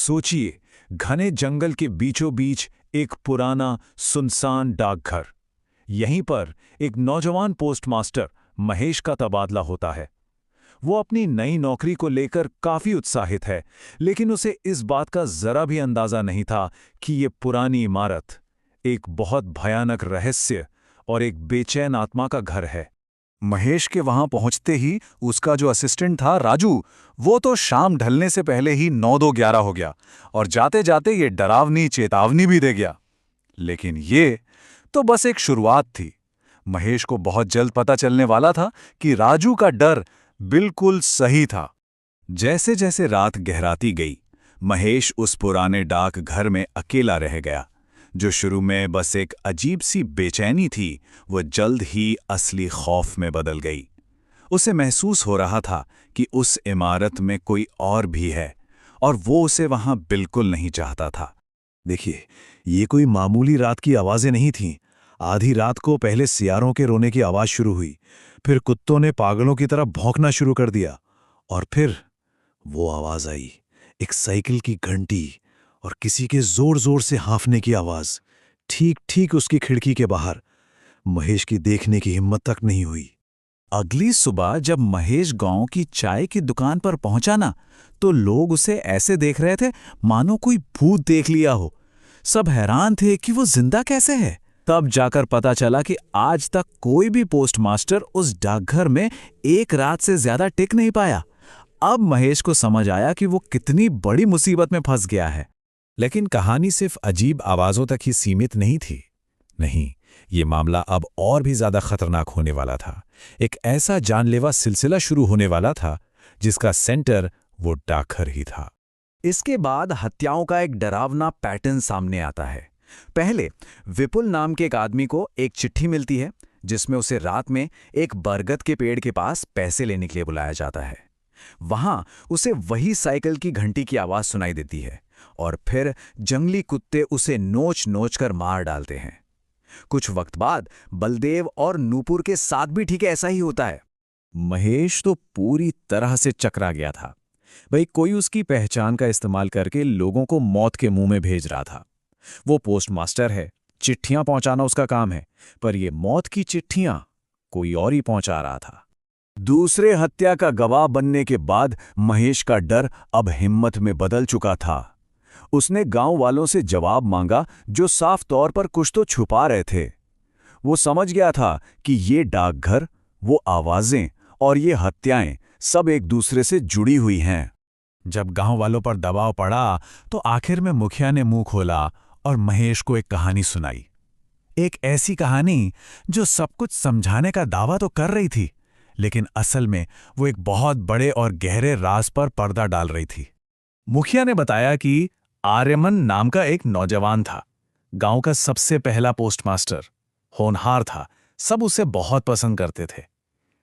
सोचिए, घने जंगल के बीचों बीच एक पुराना सुनसान डाकघर। यहीं पर एक नौजवान पोस्टमास्टर महेश का तबादला होता है। वो अपनी नई नौकरी को लेकर काफी उत्साहित है, लेकिन उसे इस बात का जरा भी अंदाजा नहीं था कि ये पुरानी इमारत एक बहुत भयानक रहस्य और एक बेचैन आत्मा का घर है। महेश के वहां पहुंचते ही उसका जो असिस्टेंट था राजू, वो तो शाम ढलने से पहले ही 9-2-11 हो गया और जाते जाते ये डरावनी चेतावनी भी दे गया। लेकिन ये तो बस एक शुरुआत थी। महेश को बहुत जल्द पता चलने वाला था कि राजू का डर बिल्कुल सही था। जैसे जैसे रात गहराती गई, महेश उस पुराने डाक घर में अकेला रह गया। जो शुरू में बस एक अजीब सी बेचैनी थी, वो जल्द ही असली खौफ में बदल गई। उसे महसूस हो रहा था कि उस इमारत में कोई और भी है और वो उसे वहां बिल्कुल नहीं चाहता था। देखिए, ये कोई मामूली रात की आवाजें नहीं थीं। आधी रात को पहले सियारों के रोने की आवाज शुरू हुई, फिर कुत्तों ने पागलों की तरह भौंकना शुरू कर दिया और फिर वो आवाज आई, एक साइकिल की घंटी और किसी के जोर जोर से हाँफने की आवाज, ठीक ठीक उसकी खिड़की के बाहर। महेश की देखने की हिम्मत तक नहीं हुई। अगली सुबह जब महेश गांव की चाय की दुकान पर पहुंचा ना, तो लोग उसे ऐसे देख रहे थे मानो कोई भूत देख लिया हो। सब हैरान थे कि वो जिंदा कैसे है। तब जाकर पता चला कि आज तक कोई भी पोस्टमास्टर उस डाकघर में एक रात से ज्यादा टिक नहीं पाया। अब महेश को समझ आया कि वो कितनी बड़ी मुसीबत में फंस गया है। लेकिन कहानी सिर्फ अजीब आवाजों तक ही सीमित नहीं थी। नहीं, ये मामला अब और भी ज्यादा खतरनाक होने वाला था। एक ऐसा जानलेवा सिलसिला शुरू होने वाला था जिसका सेंटर वो डाकघर ही था। इसके बाद हत्याओं का एक डरावना पैटर्न सामने आता है। पहले विपुल नाम के एक आदमी को एक चिट्ठी मिलती है जिसमें उसे रात में एक बरगद के पेड़ के पास पैसे लेने के लिए बुलाया जाता है। वहां उसे वही साइकिल की घंटी की आवाज सुनाई देती है और फिर जंगली कुत्ते उसे नोच नोच कर मार डालते हैं। कुछ वक्त बाद बलदेव और नूपुर के साथ भी ठीक ऐसा ही होता है। महेश तो पूरी तरह से चकरा गया था। भाई, कोई उसकी पहचान का इस्तेमाल करके लोगों को मौत के मुंह में भेज रहा था। वो पोस्टमास्टर है, चिट्ठियां पहुंचाना उसका काम है, पर ये मौत की चिट्ठियां कोई और ही पहुंचा रहा था। दूसरे हत्या का गवाह बनने के बाद महेश का डर अब हिम्मत में बदल चुका था। उसने गांव वालों से जवाब मांगा जो साफ तौर पर कुछ तो छुपा रहे थे। वो समझ गया था कि ये डाकघर, वो आवाजें और ये हत्याएं सब एक दूसरे से जुड़ी हुई हैं। जब गांव वालों पर दबाव पड़ा तो आखिर में मुखिया ने मुंह खोला और महेश को एक कहानी सुनाई। एक ऐसी कहानी जो सब कुछ समझाने का दावा तो कर रही थी, लेकिन असल में वो एक बहुत बड़े और गहरे राज पर पर्दा डाल रही थी। मुखिया ने बताया कि आर्यमन नाम का एक नौजवान था, गांव का सबसे पहला पोस्टमास्टर, होनहार था, सब उसे बहुत पसंद करते थे।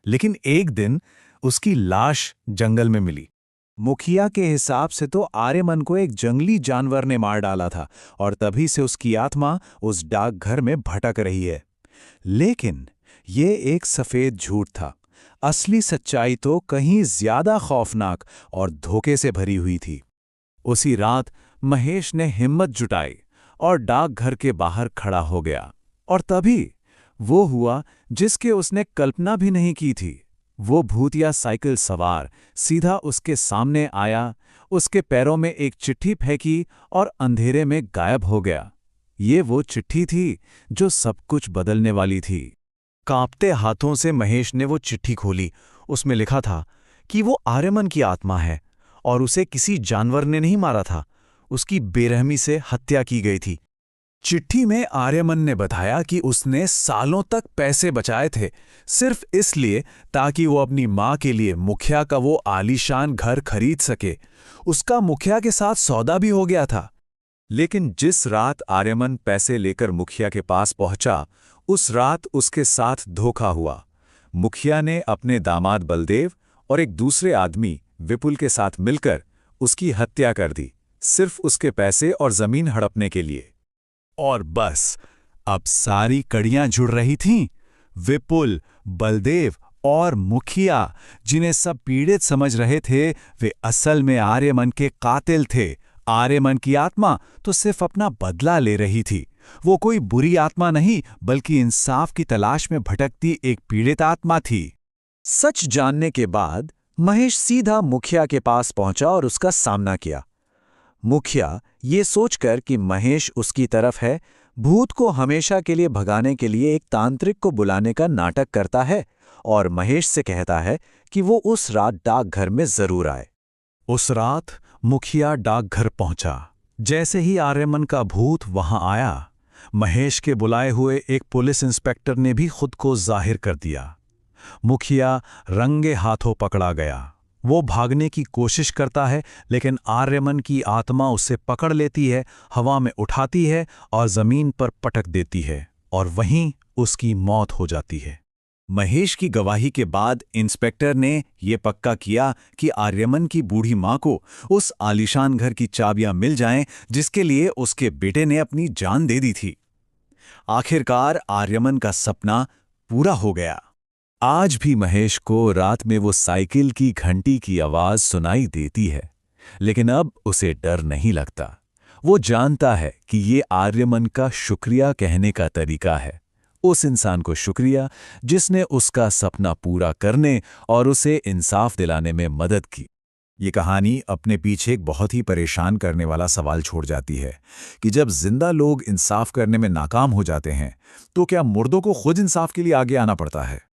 लेकिन एक दिन उसकी लाश जंगल में मिली। मुखिया के हिसाब से तो आर्यमन को एक जंगली जानवर ने मार डाला था और तभी से उसकी आत्मा उस डाकघर में भटक रही है। लेकिन ये एक सफेद झूठ था। असली सच्चाई तो कहीं ज्यादा खौफनाक और धोखे से भरी हुई थी। उसी रात महेश ने हिम्मत जुटाई और डाकघर के बाहर खड़ा हो गया, और तभी वो हुआ जिसके उसने कल्पना भी नहीं की थी। वो भूतिया साइकिल सवार सीधा उसके सामने आया, उसके पैरों में एक चिट्ठी फेंकी और अंधेरे में गायब हो गया। ये वो चिट्ठी थी जो सब कुछ बदलने वाली थी। कांपते हाथों से महेश ने वो चिट्ठी खोली। उसमें लिखा था कि वो आर्यमन की आत्मा है और उसे किसी जानवर ने नहीं मारा था, उसकी बेरहमी से हत्या की गई थी। चिट्ठी में आर्यमन ने बताया कि उसने सालों तक पैसे बचाए थे, सिर्फ इसलिए ताकि वो अपनी मां के लिए मुखिया का वो आलीशान घर खरीद सके। उसका मुखिया के साथ सौदा भी हो गया था। लेकिन जिस रात आर्यमन पैसे लेकर मुखिया के पास पहुंचा, उस रात उसके साथ धोखा हुआ। मुखिया ने अपने दामाद बलदेव और एक दूसरे आदमी विपुल के साथ मिलकर उसकी हत्या कर दी, सिर्फ उसके पैसे और जमीन हड़पने के लिए। और बस अब सारी कड़ियां जुड़ रही थीं। विपुल, बलदेव और मुखिया, जिन्हें सब पीड़ित समझ रहे थे, वे असल में आर्यमन के कातिल थे, आर्यमन की आत्मा तो सिर्फ अपना बदला ले रही थी। वो कोई बुरी आत्मा नहीं, बल्कि इंसाफ की तलाश में भटकती एक पीड़ित आत्मा थी। सच जानने के बाद महेश सीधा मुखिया के पास पहुंचा और उसका सामना किया। मुखिया ये सोचकर कि महेश उसकी तरफ है, भूत को हमेशा के लिए भगाने के लिए एक तांत्रिक को बुलाने का नाटक करता है और महेश से कहता है कि वो उस रात डाकघर में जरूर आए। उस रात मुखिया डाकघर पहुंचा। जैसे ही आर्यमन का भूत वहां आया, महेश के बुलाए हुए एक पुलिस इंस्पेक्टर ने भी खुद को जाहिर कर दिया। मुखिया रंगे हाथों पकड़ा गया। वो भागने की कोशिश करता है, लेकिन आर्यमन की आत्मा उसे पकड़ लेती है, हवा में उठाती है और जमीन पर पटक देती है, और वहीं उसकी मौत हो जाती है। महेश की गवाही के बाद इंस्पेक्टर ने ये पक्का किया कि आर्यमन की बूढ़ी मां को उस आलीशान घर की चाबियां मिल जाएं जिसके लिए उसके बेटे ने अपनी जान दे दी थी। आखिरकार आर्यमन का सपना पूरा हो गया। आज भी महेश को रात में वो साइकिल की घंटी की आवाज सुनाई देती है, लेकिन अब उसे डर नहीं लगता। वो जानता है कि ये आर्यमन का शुक्रिया कहने का तरीका है, उस इंसान को शुक्रिया जिसने उसका सपना पूरा करने और उसे इंसाफ दिलाने में मदद की। ये कहानी अपने पीछे एक बहुत ही परेशान करने वाला सवाल छोड़ जाती है कि जब जिंदा लोग इंसाफ करने में नाकाम हो जाते हैं, तो क्या मुर्दों को खुद इंसाफ के लिए आगे आना पड़ता है?